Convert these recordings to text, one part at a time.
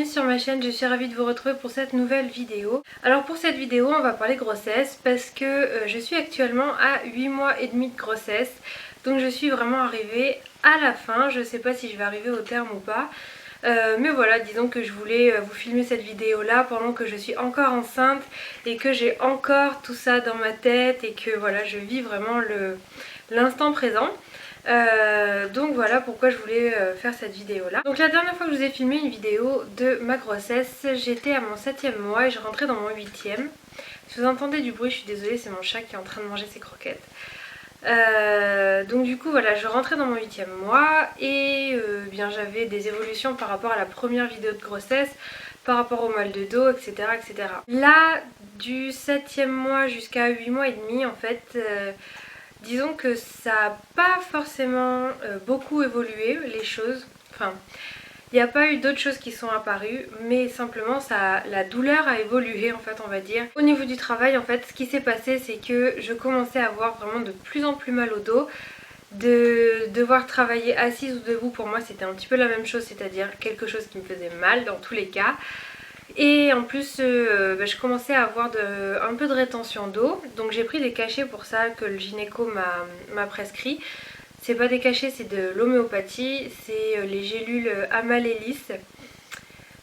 sur ma chaîne, je suis ravie de vous retrouver pour cette nouvelle vidéo. Alors pour cette vidéo on va parler grossesse parce que je suis actuellement à 8 mois et demi de grossesse. Donc je suis vraiment arrivée à la fin, je sais pas si je vais arriver au terme ou pas. Mais voilà, disons que je voulais vous filmer cette vidéo là pendant que je suis encore enceinte et que j'ai encore tout ça dans ma tête et que voilà, je vis vraiment l'instant présent. Donc voilà pourquoi je voulais faire cette vidéo là. Donc la dernière fois que je vous ai filmé une vidéo de ma grossesse, j'étais à mon 7e mois et je rentrais dans mon 8e. Si vous entendez du bruit, je suis désolée, c'est mon chat qui est en train de manger ses croquettes. Donc du coup voilà, je rentrais dans mon 8e mois et bien j'avais des évolutions par rapport à la première vidéo de grossesse, par rapport au mal de dos, etc. etc. Là, du 7e mois jusqu'à 8 mois et demi en fait, disons que ça n'a pas forcément beaucoup évolué les choses. Enfin, il n'y a pas eu d'autres choses qui sont apparues, mais simplement la douleur a évolué en fait, on va dire. Au niveau du travail en fait, ce qui s'est passé c'est que je commençais à avoir vraiment de plus en plus mal au dos. De devoir travailler assise ou debout pour moi c'était un petit peu la même chose, c'est-à-dire quelque chose qui me faisait mal dans tous les cas. Et en plus je commençais à avoir un peu de rétention d'eau, donc j'ai pris des cachets pour ça que le gynéco m'a prescrit. C'est pas des cachets, c'est de l'homéopathie, c'est les gélules Amalhélis.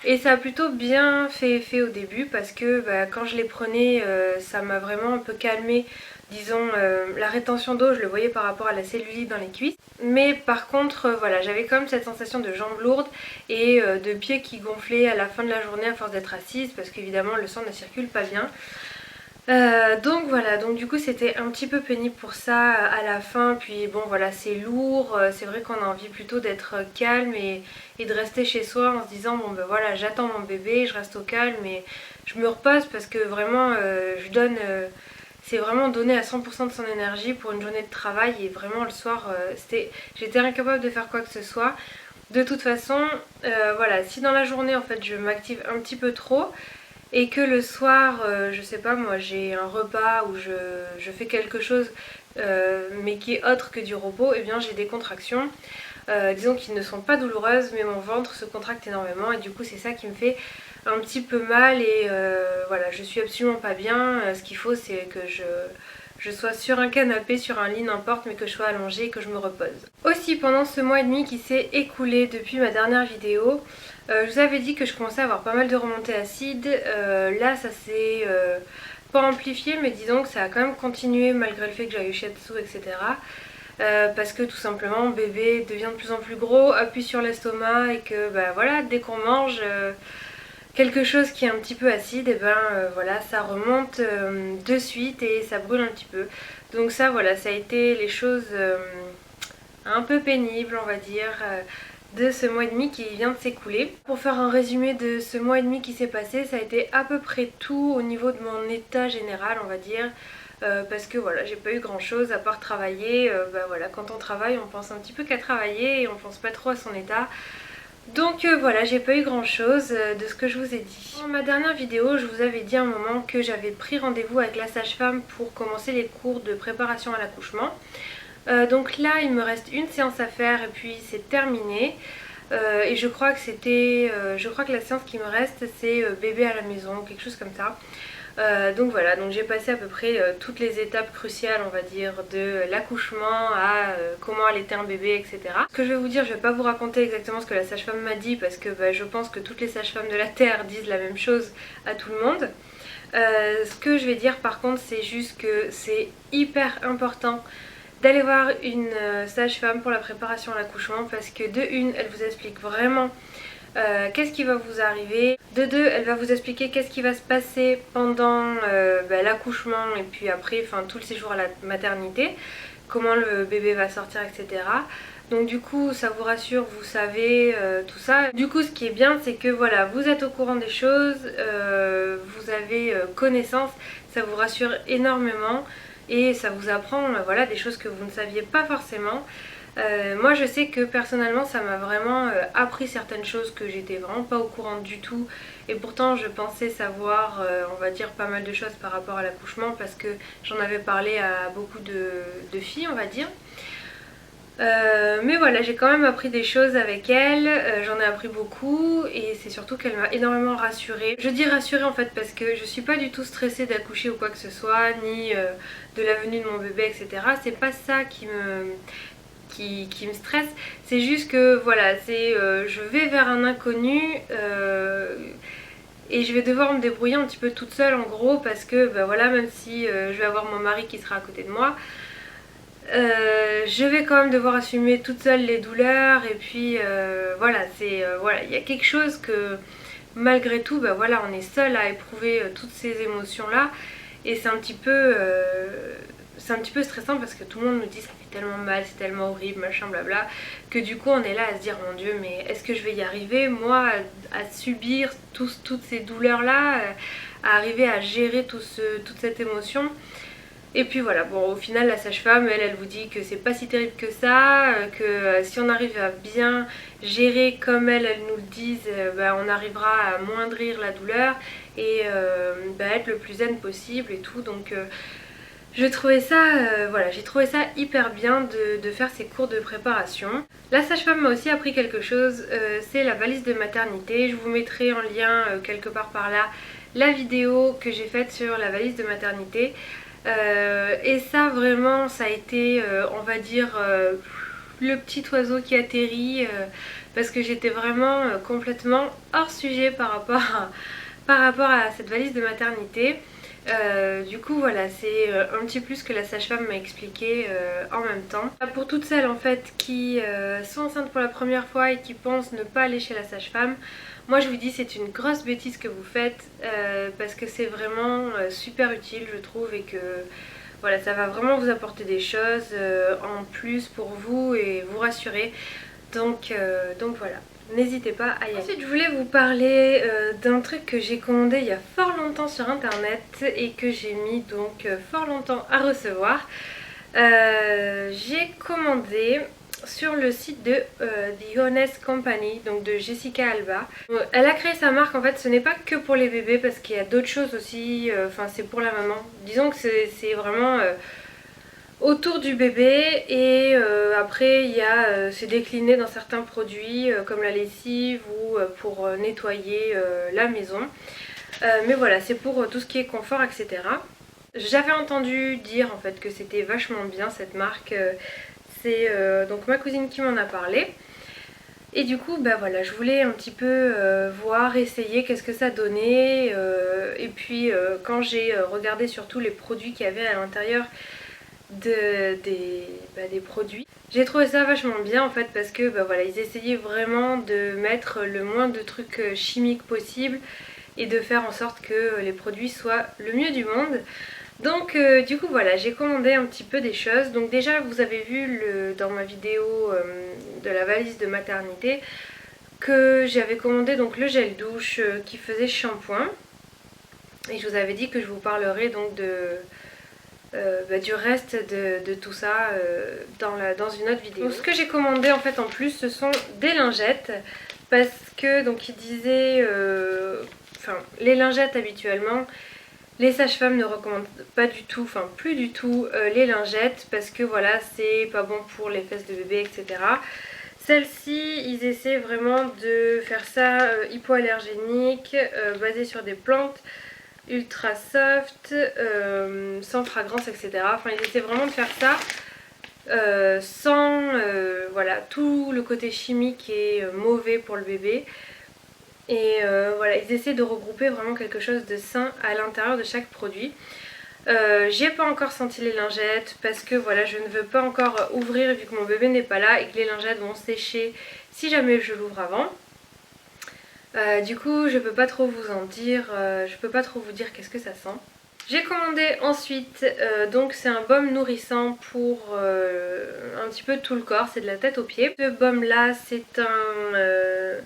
Et ça a plutôt bien fait effet au début parce que quand je les prenais, ça m'a vraiment un peu calmé. Disons, la rétention d'eau, je le voyais par rapport à la cellulite dans les cuisses. Mais par contre, voilà, j'avais quand même cette sensation de jambes lourdes et de pieds qui gonflaient à la fin de la journée à force d'être assise parce qu'évidemment le sang ne circule pas bien. Donc voilà, donc du coup c'était un petit peu pénible pour ça à la fin, puis bon voilà, c'est lourd, c'est vrai qu'on a envie plutôt d'être calme et de rester chez soi en se disant bon ben voilà, j'attends mon bébé, je reste au calme et je me repose parce que vraiment je donne, c'est vraiment donner à 100% de son énergie pour une journée de travail et vraiment le soir j'étais incapable de faire quoi que ce soit. De toute façon voilà, si dans la journée en fait je m'active un petit peu trop et que le soir, je sais pas moi, j'ai un repas où je fais quelque chose mais qui est autre que du repos, et bien j'ai des contractions. Disons qu'ils ne sont pas douloureuses mais mon ventre se contracte énormément et du coup c'est ça qui me fait un petit peu mal et voilà, je suis absolument pas bien. Ce qu'il faut c'est que je sois sur un canapé, sur un lit, n'importe, mais que je sois allongée et que je me repose. Aussi pendant ce mois et demi qui s'est écoulé depuis ma dernière vidéo, je vous avais dit que je commençais à avoir pas mal de remontées acides. Là ça s'est pas amplifié mais disons que ça a quand même continué malgré le fait que j'avais eu shiatsu, etc. Parce que tout simplement bébé devient de plus en plus gros, appuie sur l'estomac et que voilà, dès qu'on mange quelque chose qui est un petit peu acide, et voilà, ça remonte de suite et ça brûle un petit peu. Donc ça voilà, ça a été les choses un peu pénibles on va dire de ce mois et demi qui vient de s'écouler. Pour faire un résumé de ce mois et demi qui s'est passé, ça a été à peu près tout au niveau de mon état général on va dire. Parce que voilà, j'ai pas eu grand chose à part travailler. Voilà, quand on travaille on pense un petit peu qu'à travailler et on pense pas trop à son état. Donc voilà, j'ai pas eu grand chose de ce que je vous ai dit. Dans ma dernière vidéo, je vous avais dit à un moment que j'avais pris rendez-vous avec la sage-femme pour commencer les cours de préparation à l'accouchement. Donc là, il me reste une séance à faire et puis c'est terminé. Et je crois que la séance qui me reste c'est bébé à la maison, quelque chose comme ça. Donc voilà, donc j'ai passé à peu près toutes les étapes cruciales on va dire de l'accouchement à comment allaiter un bébé, etc. Ce que je vais vous dire, je vais pas vous raconter exactement ce que la sage-femme m'a dit parce que je pense que toutes les sages-femmes de la terre disent la même chose à tout le monde. Ce que je vais dire par contre c'est juste que c'est hyper important d'aller voir une sage-femme pour la préparation à l'accouchement parce que de une, elle vous explique vraiment qu'est-ce qui va vous arriver. De deux, elle va vous expliquer qu'est-ce qui va se passer pendant l'accouchement et puis après, enfin tout le séjour à la maternité, comment le bébé va sortir, etc. Donc du coup ça vous rassure, vous savez tout ça. Du coup ce qui est bien c'est que voilà, vous êtes au courant des choses, vous avez connaissance, ça vous rassure énormément et ça vous apprend voilà, des choses que vous ne saviez pas forcément. Moi je sais que personnellement ça m'a vraiment appris certaines choses que j'étais vraiment pas au courant du tout et pourtant je pensais savoir on va dire pas mal de choses par rapport à l'accouchement parce que j'en avais parlé à beaucoup de filles on va dire. Mais voilà, j'ai quand même appris des choses avec elle, j'en ai appris beaucoup et c'est surtout qu'elle m'a énormément rassurée. Je dis rassurée en fait parce que je suis pas du tout stressée d'accoucher ou quoi que ce soit, ni de la venue de mon bébé, etc. C'est pas ça qui me stresse, c'est juste que voilà, je vais vers un inconnu et je vais devoir me débrouiller un petit peu toute seule en gros parce que bah voilà, même si je vais avoir mon mari qui sera à côté de moi, je vais quand même devoir assumer toute seule les douleurs et puis voilà, voilà, il y a quelque chose que malgré tout, bah voilà, on est seul à éprouver toutes ces émotions là et c'est un petit peu stressant parce que tout le monde nous dit ça fait tellement mal, c'est tellement horrible, machin blabla, que du coup on est là à se dire mon dieu, mais est-ce que je vais y arriver moi à subir toutes ces douleurs là, à arriver à gérer toute cette émotion. Et puis voilà, bon au final la sage-femme elle vous dit que c'est pas si terrible que ça, que si on arrive à bien gérer comme elles nous le disent, bah, on arrivera à amoindrir la douleur et bah, être le plus zen possible et tout. Donc je trouvais ça, voilà, j'ai trouvé ça hyper bien de faire ces cours de préparation. La sage-femme m'a aussi appris quelque chose, c'est la valise de maternité. Je vous mettrai en lien quelque part par là la vidéo que j'ai faite sur la valise de maternité. Et ça vraiment ça a été on va dire le petit oiseau qui atterrit parce que j'étais vraiment complètement hors sujet par rapport à cette valise de maternité. Du coup voilà, c'est un petit plus que la sage-femme m'a expliqué en même temps. Pour toutes celles en fait qui sont enceintes pour la première fois et qui pensent ne pas aller chez la sage-femme, moi je vous dis c'est une grosse bêtise que vous faites parce que c'est vraiment super utile je trouve et que voilà, ça va vraiment vous apporter des choses en plus pour vous et vous rassurer. Donc voilà, n'hésitez pas à y aller. Ensuite je voulais vous parler d'un truc que j'ai commandé il y a fort longtemps sur internet et que j'ai mis donc fort longtemps à recevoir. J'ai commandé sur le site de The Honest Company, donc de Jessica Alba. Elle a créé sa marque, en fait ce n'est pas que pour les bébés parce qu'il y a d'autres choses aussi, enfin c'est pour la maman. Disons que c'est vraiment autour du bébé et après c'est décliné dans certains produits comme la lessive ou pour nettoyer la maison. Mais voilà, c'est pour tout ce qui est confort, etc. J'avais entendu dire en fait que c'était vachement bien cette marque. C'est donc ma cousine qui m'en a parlé. Et du coup, bah voilà, je voulais un petit peu voir, essayer qu'est-ce que ça donnait. Et puis quand j'ai regardé surtout les produits qu'il y avait à l'intérieur des produits, j'ai trouvé ça vachement bien en fait parce que bah voilà, ils essayaient vraiment de mettre le moins de trucs chimiques possible et de faire en sorte que les produits soient le mieux du monde. Donc du coup voilà, j'ai commandé un petit peu des choses. Donc déjà vous avez vu dans ma vidéo de la valise de maternité que j'avais commandé donc le gel douche qui faisait shampoing. Et je vous avais dit que je vous parlerai donc du reste de tout ça dans une autre vidéo. Donc ce que j'ai commandé en fait en plus ce sont des lingettes parce que donc ils disaient enfin les lingettes habituellement les sages-femmes ne recommandent pas du tout, enfin plus du tout les lingettes parce que voilà c'est pas bon pour les fesses de bébé, etc. Celle-ci ils essaient vraiment de faire ça hypoallergénique, basé sur des plantes ultra soft, sans fragrance, etc. Enfin ils essaient vraiment de faire ça sans voilà, tout le côté chimique est mauvais pour le bébé. Et voilà, ils essaient de regrouper vraiment quelque chose de sain à l'intérieur de chaque produit. J'ai pas encore senti les lingettes parce que voilà, je ne veux pas encore ouvrir vu que mon bébé n'est pas là et que les lingettes vont sécher si jamais je l'ouvre avant. Du coup je peux pas trop vous en dire, je peux pas trop vous dire qu'est-ce que ça sent. J'ai commandé ensuite, donc c'est un baume nourrissant pour un petit peu tout le corps, c'est de la tête aux pieds. Ce baume là c'est un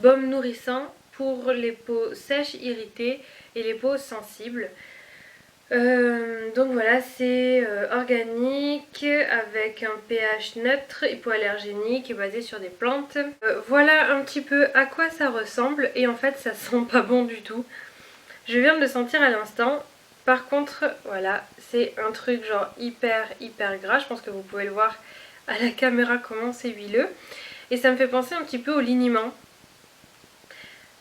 baume nourrissant pour les peaux sèches, irritées et les peaux sensibles. Donc voilà, c'est organique avec un pH neutre, hypoallergénique et basé sur des plantes. Voilà un petit peu à quoi ça ressemble et en fait ça sent pas bon du tout. Je viens de le sentir à l'instant. Par contre voilà, c'est un truc genre hyper gras, je pense que vous pouvez le voir à la caméra comment c'est huileux. Et ça me fait penser un petit peu au liniment.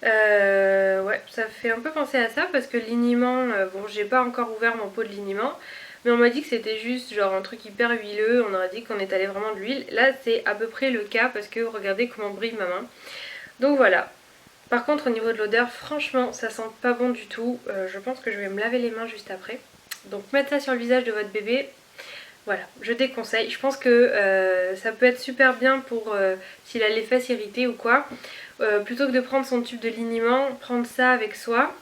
Ouais, ça fait un peu penser à ça parce que le liniment, bon j'ai pas encore ouvert mon pot de liniment, mais on m'a dit que c'était juste genre un truc hyper huileux, on aurait dit qu'on étalait vraiment de l'huile. Là c'est à peu près le cas parce que regardez comment brille ma main. Donc voilà. Par contre au niveau de l'odeur, franchement ça sent pas bon du tout. Je pense que je vais me laver les mains juste après. Donc mettre ça sur le visage de votre bébé, voilà, je déconseille. Je pense que ça peut être super bien pour s'il a les fesses irritées ou quoi. Plutôt que de prendre son tube de liniment, prendre ça avec soi.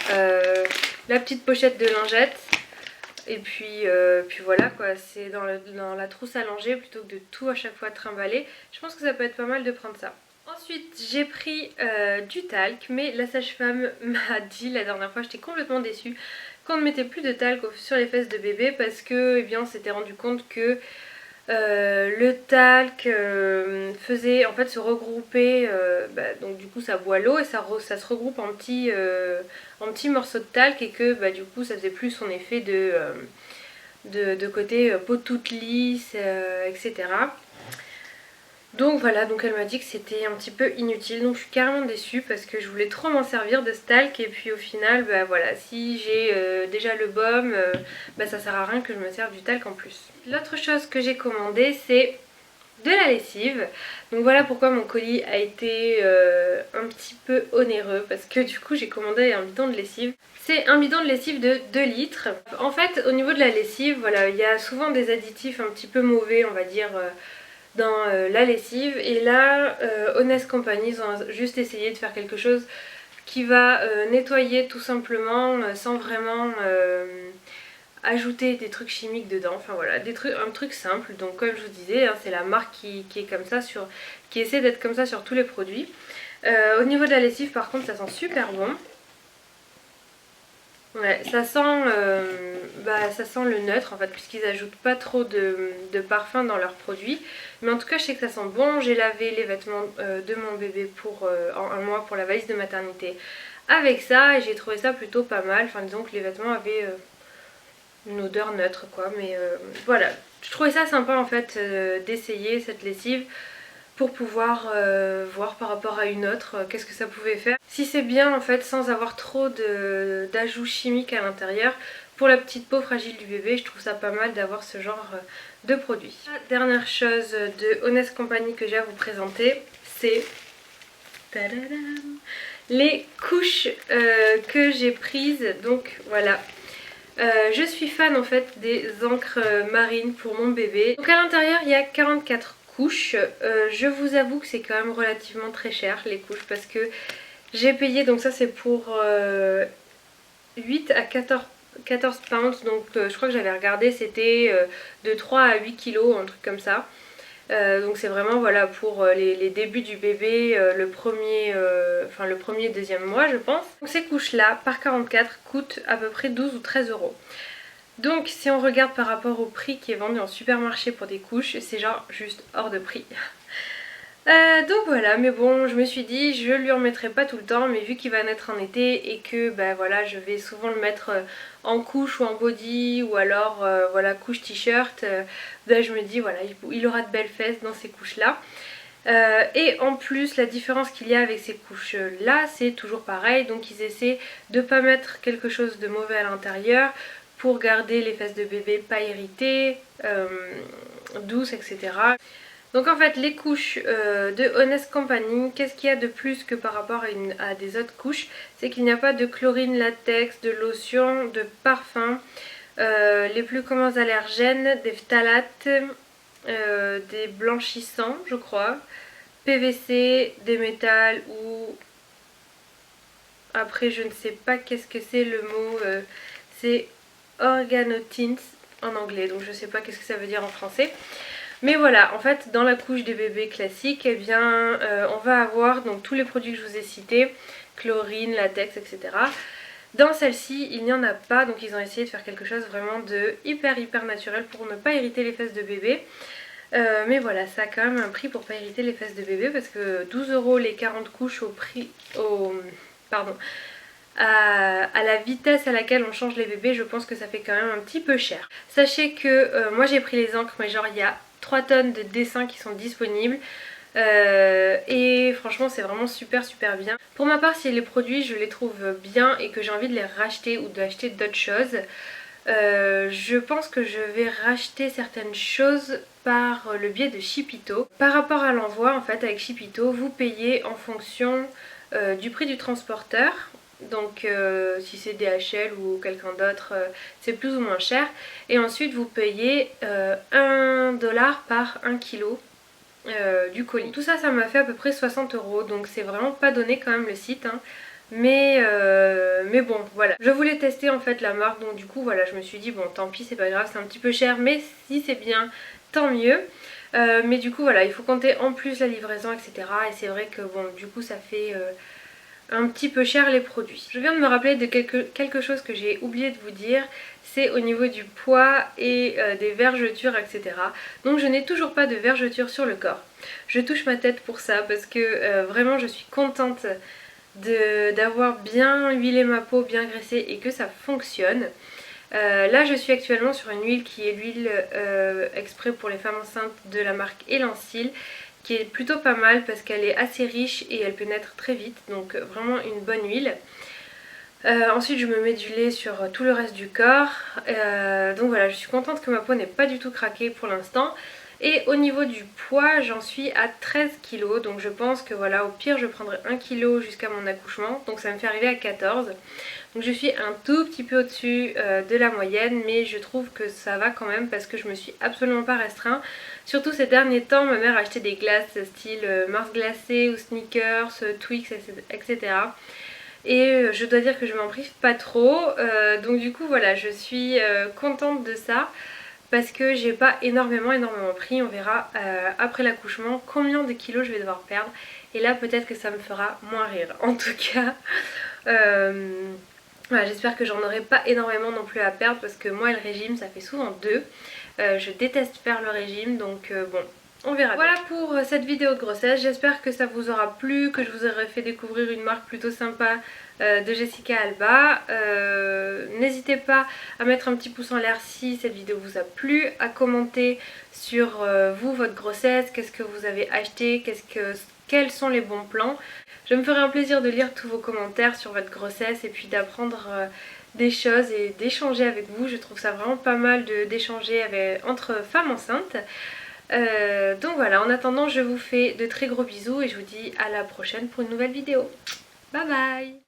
La petite pochette de lingettes. Et puis voilà quoi, c'est dans la trousse à langer plutôt que de tout à chaque fois trimballer. Je pense que ça peut être pas mal de prendre ça. Ensuite j'ai pris du talc, mais la sage-femme m'a dit la dernière fois, j'étais complètement déçue, qu'on ne mettait plus de talc sur les fesses de bébé parce que eh bien, on s'était rendu compte que le talc faisait en fait se regrouper, donc du coup ça boit l'eau et ça se regroupe en petits morceaux de talc et que du coup ça faisait plus son effet de côté peau toute lisse, etc. Donc voilà, donc elle m'a dit que c'était un petit peu inutile, donc je suis carrément déçue parce que je voulais trop m'en servir de ce talc et puis au final, voilà, si j'ai déjà le baume, ça sert à rien que je me serve du talc en plus. L'autre chose que j'ai commandé c'est de la lessive, donc voilà pourquoi mon colis a été un petit peu onéreux parce que du coup j'ai commandé un bidon de lessive. C'est un bidon de lessive de 2 litres. En fait au niveau de la lessive, voilà, il y a souvent des additifs un petit peu mauvais on va dire dans la lessive et là Honest Company ils ont juste essayé de faire quelque chose qui va nettoyer tout simplement sans vraiment ajouter des trucs chimiques dedans, enfin voilà, un truc simple. Donc comme je vous disais hein, c'est la marque qui est comme ça qui essaie d'être comme ça sur tous les produits. Au niveau de la lessive par contre ça sent super bon. Ouais, ça sent le neutre en fait puisqu'ils ajoutent pas trop de parfum dans leurs produits. Mais en tout cas je sais que ça sent bon. J'ai lavé les vêtements de mon bébé en un mois pour la valise de maternité avec ça et j'ai trouvé ça plutôt pas mal. Enfin disons que les vêtements avaient une odeur neutre quoi. Mais voilà, je trouvais ça sympa en fait d'essayer cette lessive pour pouvoir voir par rapport à une autre qu'est-ce que ça pouvait faire. Si c'est bien en fait sans avoir trop d'ajouts chimiques à l'intérieur. Pour la petite peau fragile du bébé, je trouve ça pas mal d'avoir ce genre de produit. La dernière chose de Honest Company que j'ai à vous présenter, c'est les couches que j'ai prises. Donc voilà. Je suis fan en fait des encres marines pour mon bébé. Donc à l'intérieur il y a 44 couches. Je vous avoue que c'est quand même relativement très cher les couches parce que j'ai payé, donc ça c'est pour 8 à 14 pounds, donc je crois que j'avais regardé c'était de 3 à 8 kilos, un truc comme ça. Donc c'est vraiment voilà pour les débuts du bébé, le premier deuxième mois je pense. Donc ces couches là par 44 coûtent à peu près 12 ou 13 euros. Donc si on regarde par rapport au prix qui est vendu en supermarché pour des couches, c'est genre juste hors de prix. Donc voilà, mais bon je me suis dit je lui en mettrai pas tout le temps, mais vu qu'il va naître en été et que voilà je vais souvent le mettre en couche ou en body ou alors voilà couche t-shirt, je me dis voilà il aura de belles fesses dans ces couches là. Et en plus la différence qu'il y a avec ces couches là c'est toujours pareil, donc ils essaient de pas mettre quelque chose de mauvais à l'intérieur pour garder les fesses de bébé pas irritées, douces, etc. Donc en fait les couches de Honest Company, qu'est-ce qu'il y a de plus que par rapport à des autres couches? C'est qu'il n'y a pas de chlorine, latex, de lotion, de parfum, les plus communs allergènes, des phtalates, des blanchissants je crois, PVC, des métals ou... Après je ne sais pas qu'est-ce que c'est le mot, c'est organotins en anglais, donc je ne sais pas qu'est-ce que ça veut dire en français. Mais voilà, en fait dans la couche des bébés classiques, eh bien on va avoir donc tous les produits que je vous ai cités, chlorine, latex, etc. Dans celle-ci il n'y en a pas, donc ils ont essayé de faire quelque chose vraiment de hyper naturel pour ne pas irriter les fesses de bébé. Mais voilà, ça a quand même un prix pour pas irriter les fesses de bébé parce que 12 euros les 40 couches à la vitesse à laquelle on change les bébés, je pense que ça fait quand même un petit peu cher. Sachez que moi j'ai pris les encres mais genre il y a 3 tonnes de dessins qui sont disponibles. Et franchement c'est vraiment super bien. Pour ma part, si les produits je les trouve bien et que j'ai envie de les racheter ou d'acheter d'autres choses, je pense que je vais racheter certaines choses par le biais de Shipito. Par rapport à l'envoi, en fait, avec Shipito, vous payez en fonction du prix du transporteur. Donc si c'est DHL ou quelqu'un d'autre, c'est plus ou moins cher. Et ensuite vous payez 1 dollar par 1 kilo du colis. Tout ça, ça m'a fait à peu près 60 €, donc c'est vraiment pas donné quand même le site, hein. Mais bon, voilà. Je voulais tester en fait la marque, donc du coup voilà, je me suis dit bon tant pis, c'est pas grave, c'est un petit peu cher, mais si c'est bien, tant mieux. Mais du coup voilà, il faut compter en plus la livraison, etc. Et c'est vrai que bon, du coup ça fait un petit peu cher les produits. Je viens de me rappeler de quelque chose que j'ai oublié de vous dire, c'est au niveau du poids et des vergetures, etc. Donc je n'ai toujours pas de vergetures sur le corps. Je touche ma tête pour ça parce que vraiment je suis contente d'avoir bien huilé ma peau, bien graissé et que ça fonctionne. Là je suis actuellement sur une huile qui est l'huile exprès pour les femmes enceintes de la marque Elansil, qui est plutôt pas mal parce qu'elle est assez riche et elle pénètre très vite, donc vraiment une bonne huile. Ensuite je me mets du lait sur tout le reste du corps, donc voilà, je suis contente que ma peau n'ait pas du tout craqué pour l'instant. Et au niveau du poids, j'en suis à 13 kg, donc je pense que voilà, au pire je prendrai 1 kg jusqu'à mon accouchement, donc ça me fait arriver à 14. Donc je suis un tout petit peu au-dessus de la moyenne, mais je trouve que ça va quand même parce que je me suis absolument pas restreint. Surtout ces derniers temps, ma mère a acheté des glaces style Mars glacé ou Snickers, Twix, etc. Et je dois dire que je m'en prive pas trop, donc du coup voilà, je suis contente de ça. Parce que j'ai pas énormément pris, on verra après l'accouchement combien de kilos je vais devoir perdre. Et là peut-être que ça me fera moins rire. En tout cas, voilà, j'espère que j'en aurai pas énormément non plus à perdre parce que moi et le régime ça fait souvent deux. Je déteste faire le régime, donc bon, on verra. Voilà pour cette vidéo de grossesse, j'espère que ça vous aura plu, que je vous aurai fait découvrir une marque plutôt sympa de Jessica Alba. N'hésitez pas à mettre un petit pouce en l'air si cette vidéo vous a plu, à commenter sur vous, votre grossesse, qu'est-ce que vous avez acheté, quels sont les bons plans. Je me ferai un plaisir de lire tous vos commentaires sur votre grossesse et puis d'apprendre des choses et d'échanger avec vous. Je trouve ça vraiment pas mal d'échanger entre femmes enceintes. Donc voilà, en attendant je vous fais de très gros bisous et je vous dis à la prochaine pour une nouvelle vidéo. Bye bye!